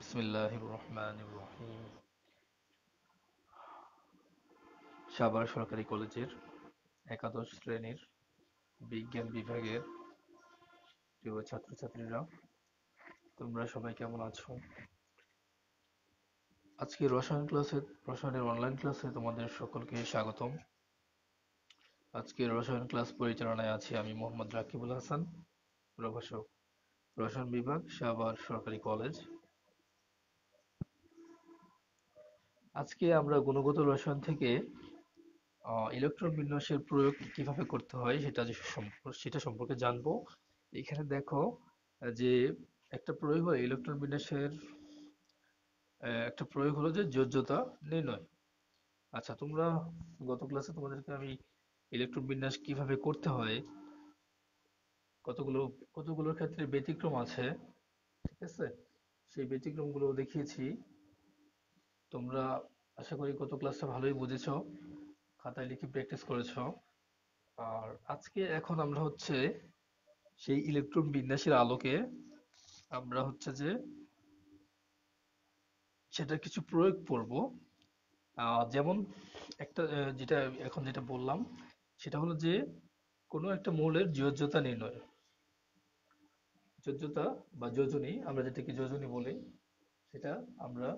বিসমিল্লাহির রহমানির রহিম। সাভার সরকারি কলেজের একাদশ শ্রেণীর বিজ্ঞান বিভাগের প্রিয় ছাত্রছাত্রীরা, তোমরা সবাই কেমন আছো? আজকে রসায়নের অনলাইন ক্লাসে তোমাদের সকলকে স্বাগতম। আজকের রসায়ন ক্লাস পরিচালনায় আছি আমি মোহাম্মদ রাকিবুল হাসান, প্রভাষক, রসায়ন বিভাগ, সাভার সরকারি কলেজ। আজকে আমরা গুণগত রসায়ন থেকে ইলেকট্রন বিন্যাসের প্রয়োগ কিভাবে করতে হয় সেটা সম্পর্কে জানবো। এখানে দেখো যে একটা প্রয়োগ হলো ইলেকট্রন বিন্যাসের একটা প্রয়োগ হলো যে যোজ্যতা নির্ণয়। আচ্ছা, তোমরা গত ক্লাসে তোমাদেরকে আমি ইলেকট্রন বিন্যাস কিভাবে করতে হয়, কতগুলো কতগুলোর ক্ষেত্রে ব্যতিক্রম আছে, ঠিক আছে, সেই ব্যতিক্রমগুলো দেখিয়েছি। তোমরা আশা করি গত ক্লাসটা ভালোই বুঝেছো, খাতায় লিখে প্র্যাকটিস করেছো। আর আজকে এখন আমরা হচ্ছে সেই ইলেকট্রন বিন্যাসের আলোকে আমরা হচ্ছে যে সেটার কিছু প্রয়োগ করব। যেমন একটা যেটা বললাম সেটা হলো যে কোনো একটা মৌলের যোজ্যতা নির্ণয়। যোজ্যতা বা যোজনী, আমরা যেটাকে যোজনী বলি, সেটা আমরা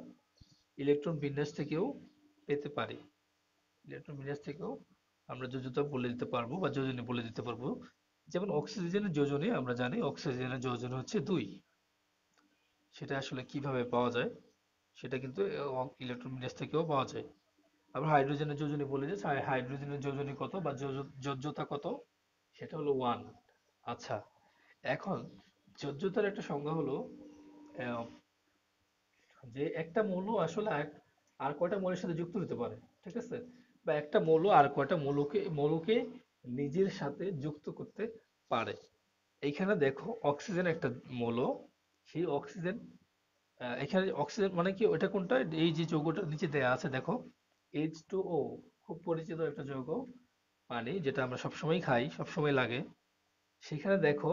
ইলেকট্রন বিন্যাস থেকেও পেতে পারি। ইলেকট্রন বিন্যাস থেকেও আমরা যোজ্যতা বলে দিতে পারবো বা যোজনী বলে দিতে পারবো। যেমন অক্সিজেনের যোজনী আমরা জানি, অক্সিজেনের যোজনী হচ্ছে 2। সেটা আসলে কিভাবে পাওয়া যায় সেটা কিন্তু ইলেকট্রন বিন্যাস থেকেও পাওয়া যায়। আবার হাইড্রোজেনের যোজনী বলে যে হাইড্রোজেনের যোজনী কত বা যোজ্যতা কত, সেটা হলো 1। আচ্ছা, এখন যোজ্যতার একটা সংজ্ঞা হলো আহ, যে একটা মৌল আসলে আর কয়টা মৌলের সাথে যুক্ত হতে পারে, ঠিক আছে, বা একটা মৌল আর কয়টা মৌলকে নিজের সাথে যুক্ত করতে পারে। এইখানে দেখো অক্সিজেন একটা মৌল, সেই অক্সিজেন, এখানে অক্সিজেন মানে কি, ওটা কোনটা, এই যে যৌগটা নিচে দেয়া আছে দেখো, H2O, খুব পরিচিত একটা যৌগ, পানি যেটা আমরা সবসময় খাই, সবসময় লাগে। সেখানে দেখো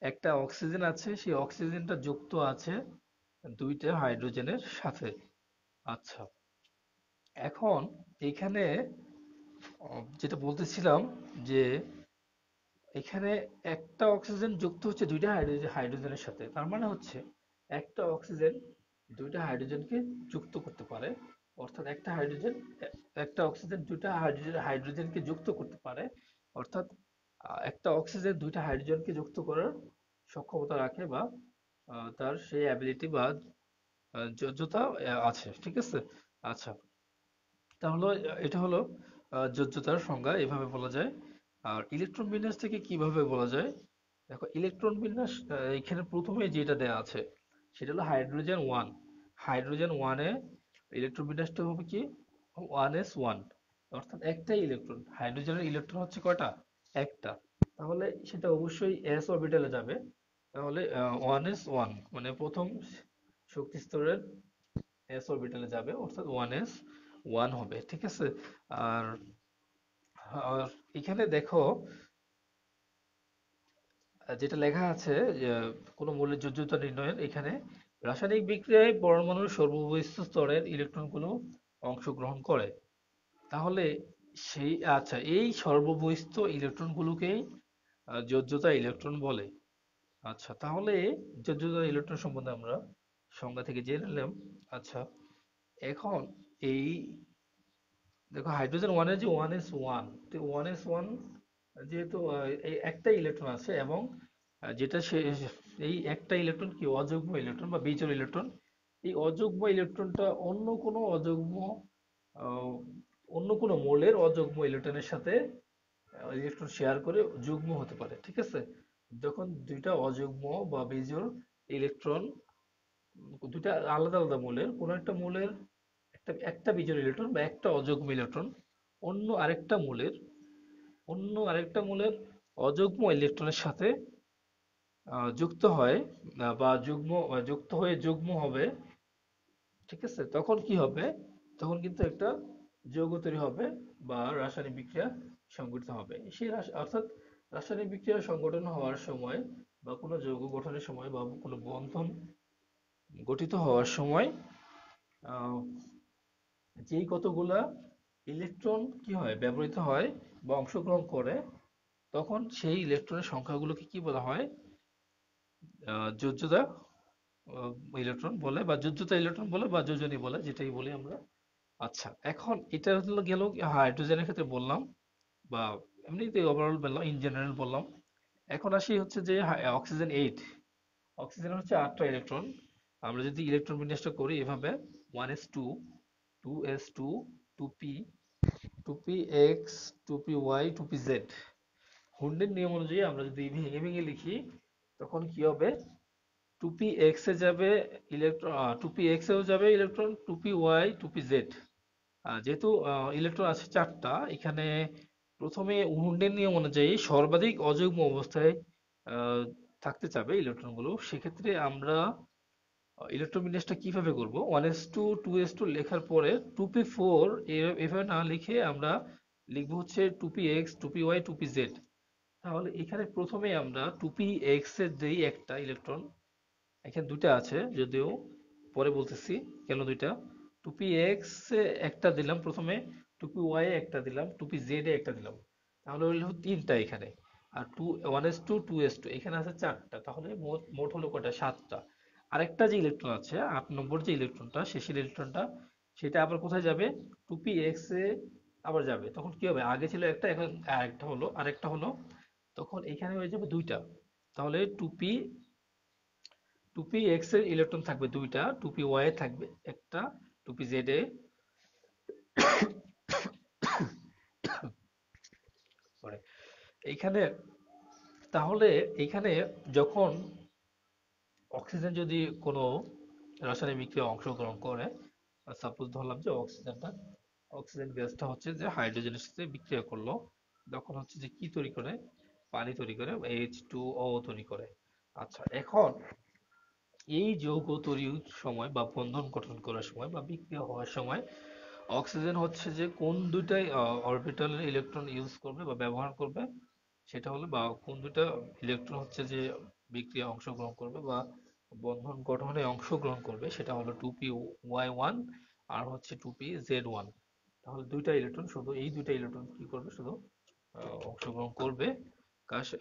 একটা অক্সিজেন আছে, সেই অক্সিজেনটা যুক্ত আছে দুইটা হাইড্রোজেনের সাথে। আচ্ছা, এখন এখানে যেটা বলতেছিলাম যে এখানে একটা অক্সিজেন যুক্ত হচ্ছে দুইটা হাইড্রোজেনের সাথে, তার মানে হচ্ছে একটা অক্সিজেন দুইটা হাইড্রোজেনকে যুক্ত করতে পারে। অর্থাৎ একটা অক্সিজেন দুইটা হাইড্রোজেনকে যুক্ত করতে পারে। অর্থাৎ একটা অক্সিজেন দুইটা হাইড্রোজেনকে যুক্ত করার সক্ষমতা রাখে, বা তার সেই অ্যাবিলিটি বা যোগ্যতা আছে, ঠিক আছে। আচ্ছা, তাহলে এটা হলো যোজ্যতার সংজ্ঞা, এভাবে বলা যায়। আর ইলেকট্রন বিন্যাস থেকে কিভাবে বলা যায়, দেখো ইলেকট্রন বিন্যাস এখানে প্রথমে যেটা দেয়া আছে সেটা হলো হাইড্রোজেন 1। হাইড্রোজেন 1-এ ইলেকট্রন বিন্যাসটা হবে কি, 1s1, অর্থাৎ একটাই ইলেকট্রন। হাইড্রোজেনের ইলেকট্রন হচ্ছে কয়টা, একটা, তাহলে সেটা অবশ্যই s অরবিটালে যাবে। তাহলে 1s1 মানে প্রথম শক্তি স্তরের s অরবিটালে যাবে, অর্থাৎ 1s1 হবে, ঠিক আছে। আর আর এখানে দেখো যেটা লেখা আছে যে কোনো মৌলের যোজ্যতা নির্ণয়ের, এখানে রাসায়নিক বিক্রিয়ায় পরমাণুর সর্ববহিঃস্থ স্তরের ইলেকট্রনগুলো অংশগ্রহণ করে। তাহলে আচ্ছা, এই সর্ববহিঃস্থ ইলেকট্রনগুলোকেই যোজ্যতা ইলেকট্রন বলে। আচ্ছা, তাহলে যোজ্যতা ইলেকট্রন সম্বন্ধে আমরা সংজ্ঞা থেকে জেনে নিলাম। আচ্ছা, এখন এই দেখো হাইড্রোজেন 1-এর যে 1s1, তো 1s1 যেহেতু এই একটা ইলেকট্রন আছে, এবং যেটা এই একটা ইলেকট্রন কি অযুগ্ম ইলেকট্রন বা বিজোড় ইলেকট্রন। এই অযুগ্ম ইলেকট্রনটা আহ, অন্য কোনো মৌলের অযুগ্ম ইলেকট্রনের সাথে ইলেকট্রন শেয়ার করে যুগ্ম হতে পারে, ঠিক আছে। যখন দুইটা অযুগ্ম বা বিজোড় ইলেকট্রন, দুইটা আলাদা আলাদা মৌলের, কোনো একটা মৌলের একটা একটা বিজোড় ইলেকট্রন বা একটা অযুগ্ম ইলেকট্রন অন্য আরেকটা মৌলের অন্য আরেকটা মৌলের অযুগ্ম ইলেকট্রনের সাথে যুক্ত হয়, বা যুক্ত হয়ে যুগ্ম হবে, ঠিক আছে, তখন কি হবে, তখন কিন্তু একটা যৌগ তৈরি হবে বা রাসায়নিক বিক্রিয়া সংঘটিত হবে। অর্থাৎ রাসায়নিক বিক্রিয়া সংঘটন হওয়ার সময় বা কোনো যৌগ গঠনের সময় বা কোনো বন্ধন গঠিত হওয়ার সময় আহ, যেই কতগুলা ইলেকট্রন কি হয় ব্যবহৃত হয় বা অংশগ্রহণ করে, তখন সেই ইলেকট্রনের সংখ্যাগুলোকে কি বলা হয়? যোজ্যতা ইলেকট্রন বলে, বা যোজ্যতা ইলেকট্রন বলে, বা যোজনী বলে, যেটাই বলি আমরা। আচ্ছা, এখন এটা হলো গেল হাইড্রোজেনের ক্ষেত্রে বললাম, বা এমনিতে ওভারঅল বললাম, ইন জেনারেল বললাম। এখন আসি হচ্ছে যে অক্সিজেন 8। অক্সিজেন হচ্ছে 8টা ইলেকট্রন। আমরা যদি ইলেকট্রন বিন্যাসটা করি এভাবে: 1s2, 2s2, 2p, 2px, 2py, 2pz। হুন্ডের নিয়ম অনুযায়ী আমরা যদি ভেঙে ভেঙে লিখি, তখন কি হবে? 2px এ যাবে ইলেকট্রন, 2px এও যাবে ইলেকট্রন, 2py, 2pz। যেহেতু ইলেকট্রন আছে 4টা এখানে, প্রথমে হুন্ডের নিয়ম অনুযায়ী সর্বাধিক অযুগ্ম অবস্থায় আহ, থাকতে চাবে ইলেকট্রনগুলো। সেক্ষেত্রে আমরা ইলেকট্রন বিন্যাসটা কিভাবে করব? 1s2, 2s2 লেখার পরে 2p4 এভাবে না লিখে আমরা লিখবো হচ্ছে 2px, 2py, 2pz। তাহলে এখানে প্রথমে আমরা 2px এর যেই একটা ইলেকট্রন, এখানে দুইটা আছে যদিও, পরে বলতেছি কেন দুইটা। 2px এ একটা দিলাম প্রথমে, 2py এ একটা দিলাম, 2pz এ একটা দিলাম, তাহলে হলো তিনটা এখানে। আর 1s2, 2s2 এখানে আছে 4টা, তাহলে মোট মোট হলো কয়টা? 7টা। আরেকটা যে ইলেকট্রন আছে 8 নম্বর যে ইলেকট্রনটা, শেষের ইলেকট্রনটা, সেটা আবার কোথায় যাবে? 2px এ আবার যাবে। তখন কি হবে? আগে ছিল একটা, এখন আরেকটা হলো, আরেকটা হলো, তখন এখানে হয়ে যাবে দুইটা। তাহলে 2px এর ইলেকট্রন থাকবে দুইটা, 2py এ থাকবে একটা, 2pz এ। পরে এইখানে, তাহলে এইখানে যখন অক্সিজেন যদি কোনো রাসায়নিক বিক্রিয়ায় অংশগ্রহণ করে, সাপোজ ধরলাম যে অক্সিজেন গ্যাসটা হচ্ছে যে হাইড্রোজেনের সাথে বিক্রিয়া করলো, তখন হচ্ছে যে কি তৈরি করে? পানি তৈরি করে, H2O তৈরি করে। আচ্ছা, এখন এই যৌগ তৈরির সময় বা বন্ধন গঠন করার সময় বা বিক্রিয়া হওয়ার সময় অক্সিজেন হচ্ছে যে কোন দুইটাই অরবিটালের ইলেকট্রন ইউজ করবে বা ব্যবহার করবে, সেটা হলো, বা কোন দুইটা ইলেকট্রন হচ্ছে যে বিক্রিয়া অংশগ্রহণ করবে বা বন্ধন গঠনে অংশগ্রহণ করবে, সেটা হলো 2p y1 আর হচ্ছে 2pz1। তাহলে দুইটা ইলেকট্রন, শুধু এই দুইটা ইলেকট্রন কি করবে? শুধু অংশগ্রহণ করবে।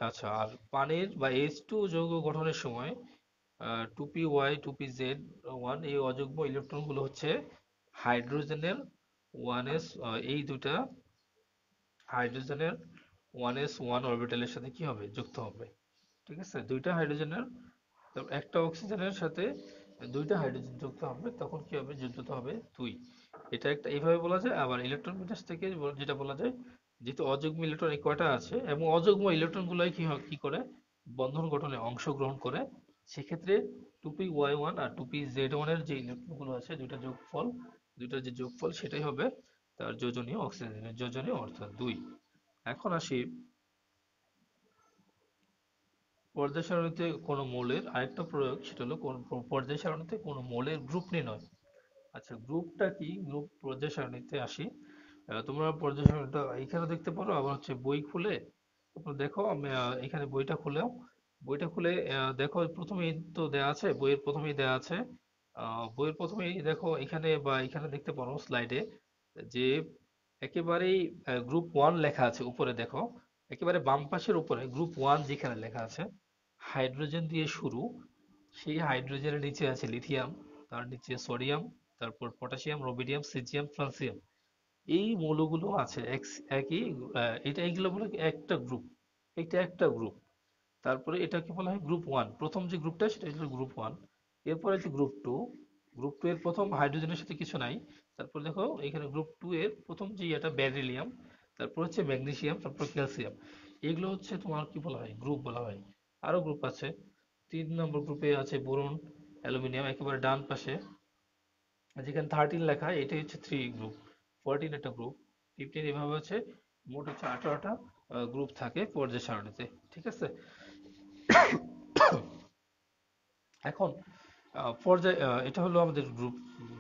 আচ্ছা, আর পানির বা H2 যৌগ গঠনের সময় 2py, 2pz1 এই অযুগ্ম ইলেকট্রন গুলো হচ্ছে হাইড্রোজেনের 1s, এই দুটা হাইড্রোজেনের 1s1 অরবিটালের সাথে কি হবে? যুক্ত হবে। ঠিক আছে, দুইটা হাইড্রোজেনের, একটা অক্সিজেনের সাথে দুইটা হাইড্রোজেন যুক্ত হবে, তখন কি হবে? যুক্ত হবে 2। এটা একটা এইভাবে বলা যায়। আবার ইলেকট্রন বিন্যাস থেকে যেটা বলা যায়, যেহেতু অযুগ্ম ইলেকট্রন এই কয়টা আছে এবং অযুগ্ম ইলেকট্রন গুলাই কি করে? বন্ধন গঠনে অংশগ্রহণ করে। সেক্ষেত্রে 2py1 আর 2pz1 এর যে ইলেকট্রন গুলো আছে, দুইটা যোগফল, দুইটার যে যোগফল সেটাই হবে তার যোজনীয়, অক্সিজেনের যোজনীয়, অর্থাৎ 2। এখন আসি পর্যায় সারণীতে কোনো মৌলের আরেকটা প্রয়োগ, সেটা হলো পর্যায় সারণীতে কোনো মৌলের গ্রুপ নির্ণয়। আচ্ছা, গ্রুপটা কি? গ্রুপ পর্যায় সারণীতে আসি। তোমরা পর্যায় সারণীটা এখানে দেখতে পারো, আবার হচ্ছে বই খুলে তোমরা দেখো। আমি এখানে বইটা খুলে দেখো, প্রথমেই তো দেয়া আছে, বইয়ের প্রথমেই দেয়া আছে, বইয়ের প্রথমেই দেখো এখানে, বা এখানে দেখতে পারো স্লাইডে, যে একেবারেই গ্রুপ 1 লেখা আছে উপরে দেখো, একেবারে বাম পাশের উপরে গ্রুপ 1 যেখানে লেখা আছে, হাইড্রোজেন দিয়ে শুরু, সেই হাইড্রোজেনের নিচে আছে লিথিয়াম, তার নিচে সোডিয়াম, তারপর পটাশিয়াম, রোবিডিয়াম, সিজিয়াম, ফ্রান্সিয়াম। এই মৌলগুলো আছে একই, এটা এইগুলো বলে কি একটা গ্রুপ, এটা একটা গ্রুপ। তারপরে এটাকে বলা হয় গ্রুপ 1, প্রথম যে গ্রুপটা সেটা হলো গ্রুপ 1। এরপরে যে গ্রুপ 2, গ্রুপ 2 এর প্রথম হাইড্রোজেনের সাথে কিছু নাই। তারপর দেখো এখানে গ্রুপ 2 এর প্রথম যে এটা বেরিলিয়াম, তারপর হচ্ছে ম্যাগনেসিয়াম, তারপর ক্যালসিয়াম। এগুলো হচ্ছে তোমার কি বলা হয়? গ্রুপ বলা হয়। আরো গ্রুপ আছে। 3 নম্বর গ্রুপে আছে বোরন, অ্যালুমিনিয়াম, একেবারে ডান পাশে যেখানে 13 লেখা, এটাই হচ্ছে 3 গ্রুপ। 14 একটা গ্রুপ, 15, এভাবে হচ্ছে মোট হচ্ছে 18টা গ্রুপ থাকে পর্যায় সারণীতে। ঠিক আছে, এখন পর্যায়, এটা হলো আমাদের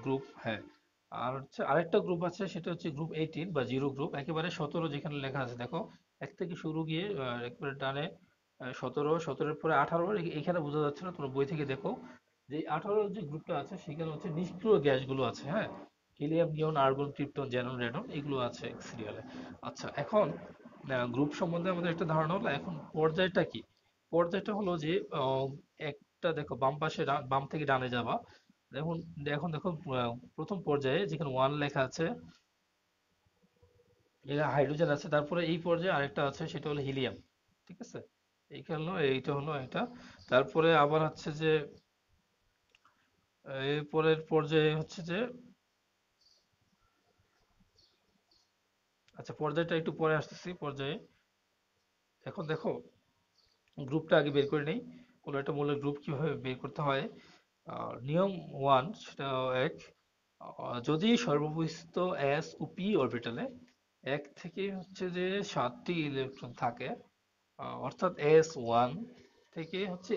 গ্রুপ, হ্যাঁ। আর হচ্ছে আরেকটা গ্রুপ আছে, সেটা হচ্ছে গ্রুপ 18 বা জিরো গ্রুপ, একেবারে 17 যেখানে লেখা আছে দেখো, এক থেকে শুরু গিয়ে একেবারে ডানে 17, 17 এর পরে 18, এখানে বোঝা যাচ্ছে না, তোমরা বই থেকে দেখো। যে 18 যে গ্রুপটা আছে সেখানে হচ্ছে নিষ্ক্রিয় গ্যাসগুলো আছে, হ্যাঁ, হিলিয়াম, নিয়ন, আর্গন, ক্রিপ্টন, জ্যানন, রেডন এগুলো আছে সিরিয়ালে। আচ্ছা, এখন গ্রুপ সম্বন্ধে আমাদের একটা ধারণা হলো। এখন পর্যায়টা কি? পর্যায়টা হলো যে একটা দেখো বাম পাশে বাম থেকে ডানে যাবা। এখন এখন দেখো প্রথম পর্যায়ে যেখানে ওয়ান লেখা আছে এটা হাইড্রোজেন আছে, তারপরে এই পর্যায়ে আরেকটা আছে সেটা হলো হিলিয়াম, ঠিক আছে। এইটা হলো এটা। তারপরে আবার হচ্ছে যে এর পরের পর্যায়ে হচ্ছে যে, আচ্ছা পর্যায়টা একটু পরে আসতেছি পর্যায়ে। এখন দেখো গ্রুপটা আগে বের করে নেই, কোনো একটা মৌলের গ্রুপ কিভাবে বের করতে হয়। নিয়ম ওয়ান, সেটা এক, যদি সর্ববস্থিত এস ও পি অরবিটালে এক থেকে হচ্ছে যে 7টি ইলেকট্রন থাকে, অর্থাৎ এস ওয়ান থেকে হচ্ছে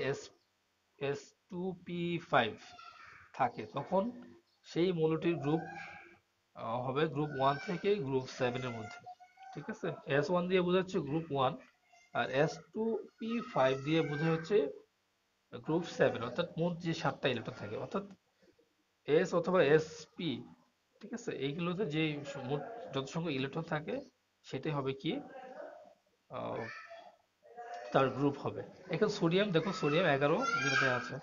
এস টু পি ফাইভ থাকে, তখন সেই মৌলটির গ্রুপ হবে গ্রুপ ওয়ান থেকে গ্রুপ সেভেনের মধ্যে, ঠিক আছে। এস ওয়ান দিয়ে বোঝা হচ্ছে গ্রুপ ওয়ান, আর এস টু পি ফাইভ দিয়ে বোঝা হচ্ছে গ্রুপ সেভেন, অর্থাৎ মোট যে 7টা ইলেকট্রন থাকে, অর্থাৎ এস অথবা এস পি, ঠিক আছে, এইগুলোতে যে মোট যত সংখ্যক ইলেকট্রন থাকে সেটাই হবে কি আহ, তার গ্রুপ হবে। এখন সোডিয়াম দেখো, সোডিয়াম 11 যেটা আছে,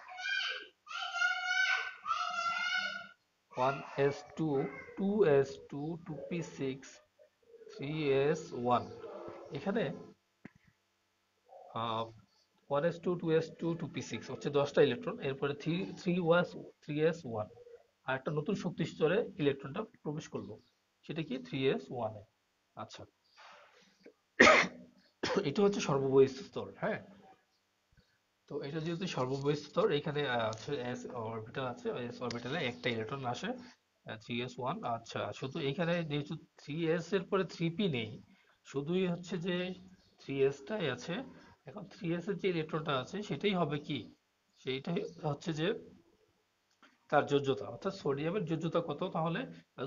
1s2, 2s2, 2p6, 3s1। এখানে 1s2, 2s2, 2p6 হচ্ছে 10টা ইলেকট্রন, এরপরে থ্রি এস ওয়ান আর একটা নতুন শক্তি স্তরে ইলেকট্রনটা প্রবেশ করলো, সেটা কি 3s1 এ। আচ্ছা, এটা হচ্ছে সর্ববহিঃস্থ স্তর, হ্যাঁ। তো এটা যেহেতু সর্ববহিঃস্থ স্তর, এখানে আছে এস অরবিটাল আছে, এস অরবিটালে একটা ইলেকট্রন আসে 3s1। আচ্ছা, শুধু এখানে যেহেতু 3s এর পরে 3p নেই, শুধুই হচ্ছে যে 3sটাই আছে। এখন 3s এর যে ইলেকট্রনটা আছে সেটাই হবে কি, সেইটাই হচ্ছে যে তার যোজ্যতা, অর্থাৎ সোডিয়ামের যোজ্যতা কত তাহলে।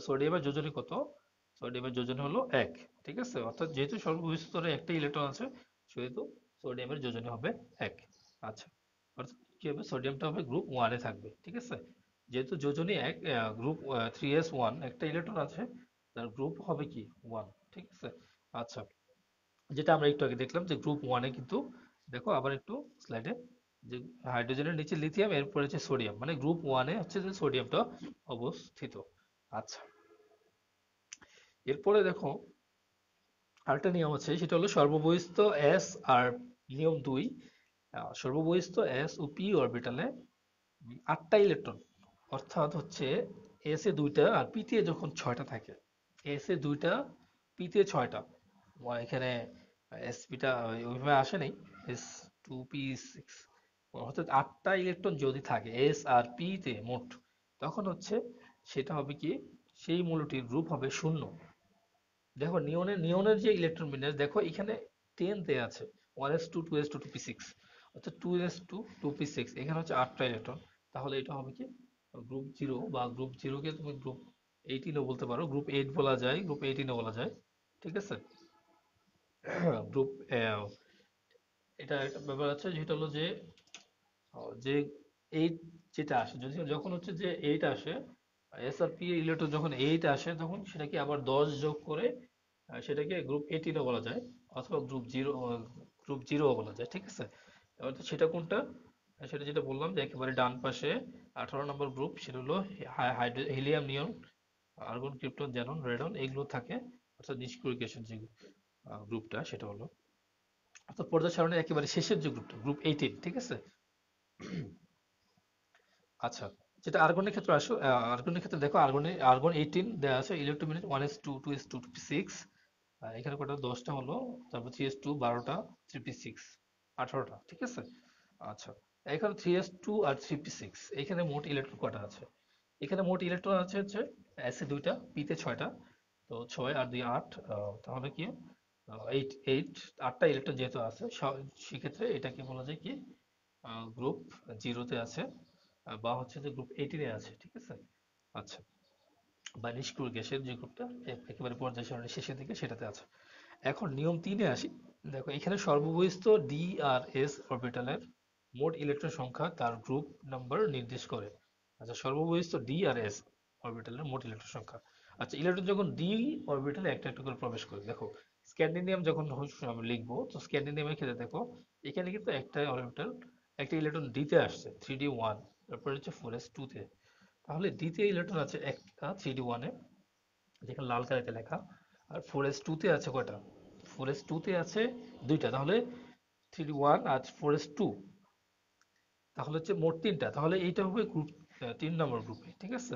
সোডিয়ামের যোজনী কত? সোডিয়ামের যোজনী হলো 1, ঠিক আছে। অর্থাৎ যেহেতু সর্ববহিঃস্থ স্তরে একটা ইলেকট্রন আছে, সেহেতু সোডিয়ামের যোজনী হবে 1। আচ্ছা, অর্থাৎ কি হবে, সোডিয়ামটা হবে গ্রুপ ওয়ানে থাকবে, ঠিক আছে। যেহেতু যোজনী 1, গ্রুপ 3s1 একটা ইলেকট্রন আছে, তার গ্রুপ হবে কি 1, ঠিক আছে। আচ্ছা, যেটা আমরা একটু আগে দেখলাম যে গ্রুপ ওয়ানে কিন্তু, দেখো আবার একটু স্লাইডে, যে হাইড্রোজেনের নিচে লিথিয়াম, এরপরে হচ্ছে সোডিয়াম, মানে গ্রুপ ওয়ানে হচ্ছে যে সোডিয়ামটা অবস্থিত। আচ্ছা, এরপরে দেখো আরেকটা নিয়ম আছে, সেটা হলো সর্ববহিঃস্থ এস আর নিয়ম 2, সর্ববহিঃস্থ এস ও পি অরবিটালে 8টা ইলেকট্রন, অর্থাৎ হচ্ছে এস এ 2টা আর পি তে যখন 6টা থাকে, এস এ 2টা, পি তে 6টা, এখানে এস পিটা ওইভাবে আসে নাই, এস টু পি সিক্স, অর্থাৎ 8টা ইলেকট্রন যদি থাকে এস আর পি তে মোট, তখন হচ্ছে সেটা হবে কি, সেই মৌলটির গ্রুপ হবে 0। দেখো নিয়নের যে ইলেকট্রন বিন্যাস দেখো, এখানে 10 তে আছে, 1s2, 2s2, 2p6, অর্থাৎ 2s2, 2p6, এখানে হচ্ছে 8টা ইলেকট্রন। তাহলে এটা হবে কি গ্রুপ জিরো, বা গ্রুপ জিরোকে তুমি গ্রুপ 18ও বলতে পারো, গ্রুপ 8 বলা যায়, গ্রুপ 18ও বলা যায়, ঠিক আছে। গ্রুপ এটা একটা ব্যাপার আছে, যেটা হলো যে যে 8 যেটা আসে, যদি যখন হচ্ছে যে 8 আসে, এসআরপি ইলেকট্রন যখন 8 আসে, তখন সেটাকে আবার 10 যোগ করে সেটাকে গ্রুপ 18ও বলা যায়, অথবা গ্রুপ জিরো বলা যায়, ঠিক আছে। এবার তো সেটা কোনটা, সেটা যেটা বললাম যে একেবারে ডান পাশে 18 নম্বর গ্রুপ, সেটা হলো হিলিয়াম, নিয়ন, আর্গন, ক্রিপ্টন, জ্যানন, রেডন এগুলো থাকে, অর্থাৎ নিষ্ক্রিয় গ্যাসের যে গ্রুপটা সেটা হলো, অর্থাৎ পর্যায় সারণীর একেবারে শেষের যে গ্রুপটা, গ্রুপ 18, ঠিক আছে। আচ্ছা, যেটা আর্গনের ক্ষেত্রে আসো, আর্গনের ক্ষেত্রে দেখো, আর্গন 18 দেওয়া আছে, ইলেকট্রোমিনেট 1s2, 2s2, 2p6, এখানে কটা 10টা হলো, তারপর 3s2 12টা, 3p6 18টা, ঠিক আছে। আচ্ছা, এখানে 3s2 আর 3p6, এখানে মোট ইলেকট্রন কটা আছে? এখানে মোট ইলেকট্রন আছে হচ্ছে এসে 2টা, পিতে 6টা, তো 6 আর 2 8, তাহলে কি 8, 8টা ইলেকট্রন যেহেতু আছে, সেক্ষেত্রে এটাকে বলা যায় কি গ্রুপ জিরোতে আছে, বা হচ্ছে যে গ্রুপ 18-এ আছে, ঠিক আছে। আচ্ছা, বা নিষ্ক্রিয় গ্যাসের যে গ্রুপটা একেবারে পর্যায় সারণীর শেষের দিকে সেটাতে আছে। এখন নিয়ম 3-এ আসি। দেখো এখানে সর্ববহিঃস্থ ডি আর এস অরবিটালের মোট ইলেকট্রন সংখ্যা তার গ্রুপ নাম্বার নির্দেশ করে। আচ্ছা, সর্ববহিস্থ ডি আর এস অরবিটালের মোট ইলেকট্রন সংখ্যা। আচ্ছা, ইলেকট্রন যখন ডি অরবিটালে একটা একটা করে প্রবেশ করে, দেখো স্ক্যান্ডিনিয়াম যখন আমরা লিখবো, তো স্ক্যান্ডিনিয়ামের ক্ষেত্রে দেখো এখানে কিন্তু একটা অরবিটাল, একটা ইলেকট্রন ডিতে আসছে 3d1, তারপরে হচ্ছে 4s2 তে। তাহলে দ্বিতীয় ইলেকট্রন আছে একটা 3d1 এ, যেখানে লাল কালিতে লেখা। আর 4s2 তে আছে কয়টা? 4s2 তে আছে দুইটা। তাহলে 3d1 আর 4s2, তাহলে হচ্ছে মোট তিনটা। তাহলে এইটা হবে গ্রুপ 3 নম্বর গ্রুপে, ঠিক আছে।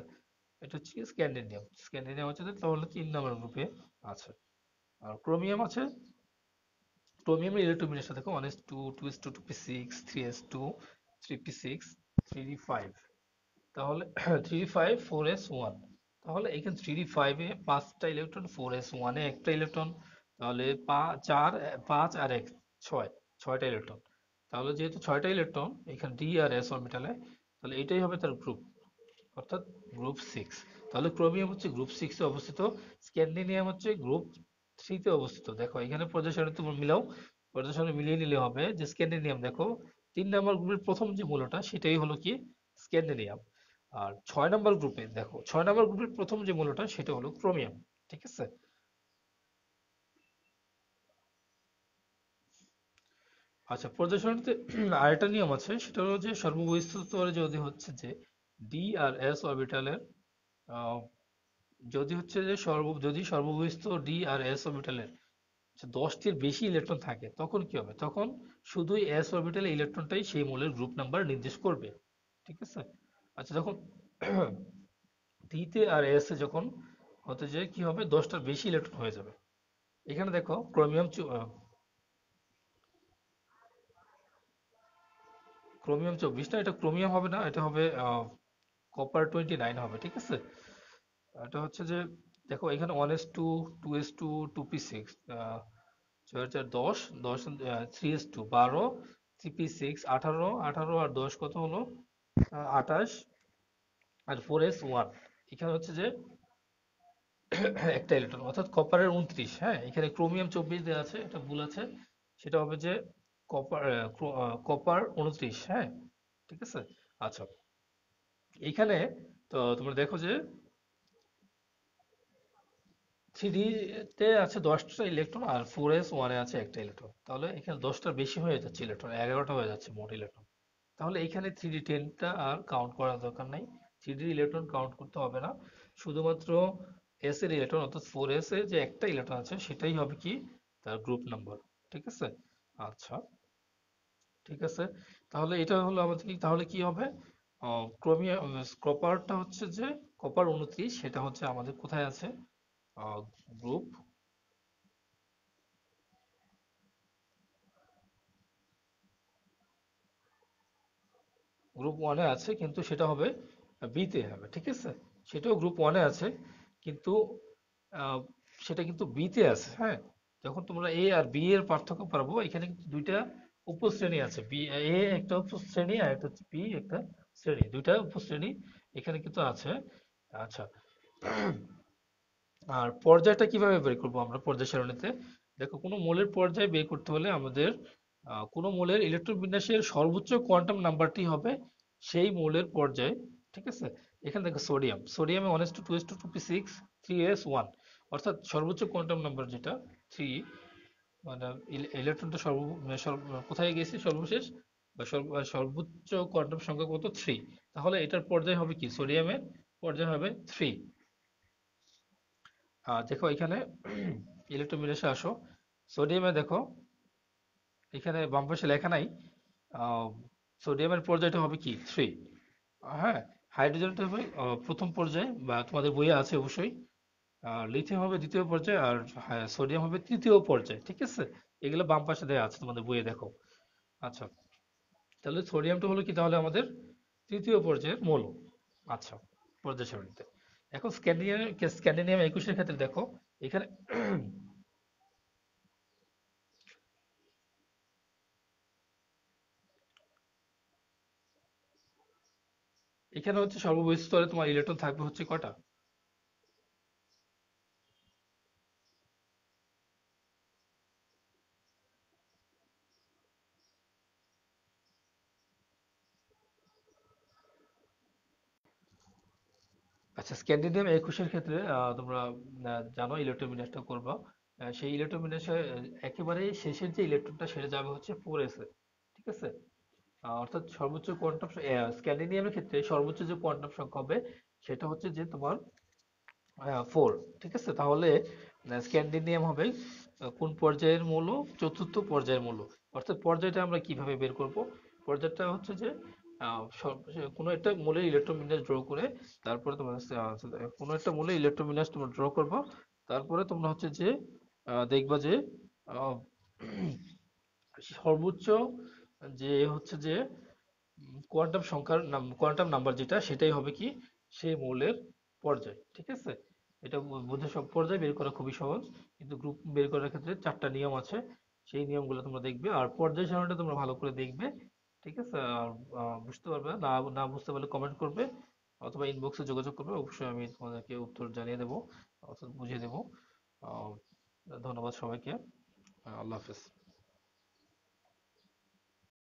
এটা হচ্ছে স্ক্যান্ডিনিয়াম। স্ক্যান্ডিনিয়াম হচ্ছে তাহলে 3 নম্বর গ্রুপে আছে। আর ক্রোমিয়াম আছে। ক্রোমিয়ামের ইলেকট্রন বিন্যাসটা দেখো 1s2, 2s2, 2p6, 3s2, 3p6, 3d5। তাহলে 3d5, 4s1। তাহলে এখানে 3d5 এ 5টা ইলেকট্রন, 4s1 এ একটা ইলেকট্রন। তাহলে 5 আর 1, 6, 6টা ইলেকট্রন। তাহলে যেহেতু 6টা ইলেকট্রন এখানে ডি আর এস অরবিটালে, তাহলে এটাই হবে তার গ্রুপ, অর্থাৎ গ্রুপ 6। তাহলে ক্রোমিয়াম হচ্ছে গ্রুপ 6 এ অবস্থিত, স্ক্যান্ডিনিয়াম হচ্ছে গ্রুপ 3 তে অবস্থিত। দেখো এখানে পর্যায় সারণী তোমরা মিলাও, পর্যায় সারণী মিলিয়ে নিলে হবে যে স্ক্যান্ডিনিয়াম দেখো 3 নম্বর গ্রুপের প্রথম যে মূলটা সেটাই হলো কি স্ক্যান্ডিনিয়াম। আর 6 নম্বর গ্রুপে দেখো 6 নম্বর গ্রুপের প্রথম যে মূলটা সেটা হলো ক্রোমিয়াম, ঠিক আছে। আচ্ছা, পর্যায় সারণীতে আরেকটা নিয়ম আছে, সেটা হলো যে সর্ববহিস্থ স্তরে যদি হচ্ছে যে ডি আর এস অরবিটালের আহ, যদি হচ্ছে যে যদি সর্ববহিস্থ ডি আর এস অরবিটালের 10টির বেশি ইলেকট্রন থাকে, তখন কি হবে? তখন শুধুই এস অরবিটালে ইলেকট্রনটাই সেই মৌলের গ্রুপ নাম্বার নির্দেশ করবে, ঠিক আছে। আচ্ছা, যখন ডিতে আর এস এ যখন হতে যায় কি হবে, 10টার বেশি ইলেকট্রন হয়ে যাবে। এখানে দেখো ক্রোমিয়াম 24 না, এটা ক্রোমিয়াম হবে না, এটা হবে কপার 29 হবে, ঠিক আছে। এটা হচ্ছে যে দেখো এখানে 1s2, 2s2, 2p6, 4 4 10, 10 3s2 12, 3p6 18, 18 আর 10 কত হলো? 28, আর 4s1 এখানে হচ্ছে যে একটা ইলেকট্রন, অর্থাৎ কপারের 29। হ্যাঁ, এখানে ক্রোমিয়াম 24 দেওয়া আছে, এটা ভুল আছে। সেটা হবে যে কপার 29, হ্যাঁ, ঠিক আছে। আচ্ছা, এখানে তো তোমরা দেখো যে থ্রি তে আছে 10টা ইলেকট্রন, আর 4s1 এ আছে একটা ইলেকট্রন। তাহলে এখানে 10টার বেশি হয়ে যাচ্ছে ইলেকট্রন, 11টা হয়ে যাচ্ছে মোট ইলেকট্রন। তাহলে এখানে 3d10টা আর কাউন্ট করার দরকার নাই, 3d ইলেকট্রন কাউন্ট করতে হবে না। শুধুমাত্র এস এর ইলেকট্রন, অর্থাৎ 4s এ যে একটা ইলেকট্রন আছে সেটাই হবে কি তার গ্রুপ নাম্বার, ঠিক আছে। আচ্ছা, ঠিক আছে। তাহলে এটা হলো আমাদের কি, তাহলে কি হবে? ক্রোমিয়াম, কপারটা হচ্ছে যে কপার 29, সেটা হচ্ছে আমাদের কোথায় আছে? গ্রুপ গ্রুপ 1-এ আছে, কিন্তু সেটা হবে বিতে হবে, ঠিক আছে। সেটাও গ্রুপ 1-এ আছে, কিন্তু আহ, সেটা কিন্তু বিতে আছে, হ্যাঁ। যখন তোমরা এ আর বি এর পার্থক্য পারবো, এখানে কিন্তু দুইটা উপশ্রেণী আছে, বি এ একটা উপশ্রেণী আর একটা হচ্ছে বি একটা শ্রেণী, দুইটা উপশ্রেণী এখানে কিন্তু আছে। আচ্ছা, আর পর্যায়টা কিভাবে বের করবো আমরা পর্যায় সারণীতে? দেখো, কোনো মৌলের পর্যায় বের করতে হলে আমাদের কোনো মৌলের ইলেকট্রন বিন্যাসের সর্বোচ্চ কোয়ান্টাম নাম্বারটি হবে সেই মৌলের পর্যায়, ঠিক আছে। এখানে দেখো সোডিয়ামে 1s2, 2s2, 2p6, 3s1, অর্থাৎ সর্বোচ্চ কোয়ান্টাম নাম্বার যেটা 3, মানে ইলেকট্রনটা মানে কোথায় গেছে সর্বশেষ, বা সর্বোচ্চ কোয়ান্টাম সংখ্যা কত? 3। তাহলে এটার পর্যায় হবে কি, সোডিয়ামের পর্যায় হবে 3। দেখো এখানে ইলেকট্রন বিন্যাসে আসো, সোডিয়ামে দেখো এখানে বাম পাশে লেখা নাই। আহ, সোডিয়ামের পর্যায়টা হবে কি 3, হ্যাঁ। হাইড্রোজেনটা হবে প্রথম পর্যায়ে, বা তোমাদের বইয়ে আছে অবশ্যই। লিথিয়াম হবে দ্বিতীয় পর্যায়ে, আর সোডিয়াম হবে তৃতীয় পর্যায়ে, ঠিক আছে। এগুলো বাম পাশে দেওয়া আছে তোমাদের বইয়ে, দেখো। আচ্ছা, তাহলে সোডিয়ামটা হলো কি তাহলে আমাদের তৃতীয় পর্যায়ের মৌল। আচ্ছা, পর্যায় সারণীতে এখন স্ক্যান্ডিনিয়াম 21-এর ক্ষেত্রে দেখো এখানে এখানে হচ্ছে সর্ববহিঃ স্তরে তোমার ইলেকট্রন থাকবে হচ্ছে কয়টা? আচ্ছা, স্ক্যান্ডিনাভিয়াম 21 এর ক্ষেত্রে তোমরা জানো ইলেকট্রোমিনাসটা করবা। সেই ইলেকট্রোমিনাসে একেবারে শেষের যে ইলেকট্রনটা সেটা যাবে হচ্ছে 4s এ। ঠিক আছে? অর্থাৎ সর্বোচ্চ কোয়ান্টাম স্ক্যান্ডিনিয়ামের ক্ষেত্রে সর্বোচ্চ যে কোয়ান্টাম সংখ্যা হবে সেটা হচ্ছে যে তোমার 4। ঠিক আছে? তাহলে স্ক্যান্ডিনিয়াম হবে কোন পর্যায়ের মৌল? চতুর্থ পর্যায়ের মৌল। অর্থাৎ পর্যায়টা আমরা কিভাবে বের করব? পর্যায়টা হচ্ছে যে কোনো একটা মৌলের ইলেকট্রোবিন্যাস ড্র করে তারপরে তোমরা কোনো একটা মৌলের ইলেকট্রোবিন্যাস তোমরা ড্র করবা। তারপরে তোমরা হচ্ছে যে দেখবা যে আহ, সর্বোচ্চ যে হচ্ছে যে কোয়ান্টাম সংখ্যার নাম, কোয়ান্টাম নাম্বার যেটা সেটাই হবে কি সেই মৌলের পর্যায়। ঠিক আছে? এটা বুঝে সব পর্যায় বের করা খুবই সহজ, কিন্তু গ্রুপ বের করার ক্ষেত্রে 4টা নিয়ম আছে। সেই নিয়মগুলো তোমরা দেখবে আর পর্যায় সারণীটা তোমরা ভালো করে দেখবে। ঠিক আছে? আর বুঝতে পারবে না, না না বুঝতে পারলে কমেন্ট করবে অথবা ইনবক্সে যোগাযোগ করবে, অবশ্যই আমি তোমাদেরকে উত্তর জানিয়ে দেবো অথবা বুঝিয়ে দেবো। আহ, ধন্যবাদ সবাইকে। আল্লাহ হাফেজ।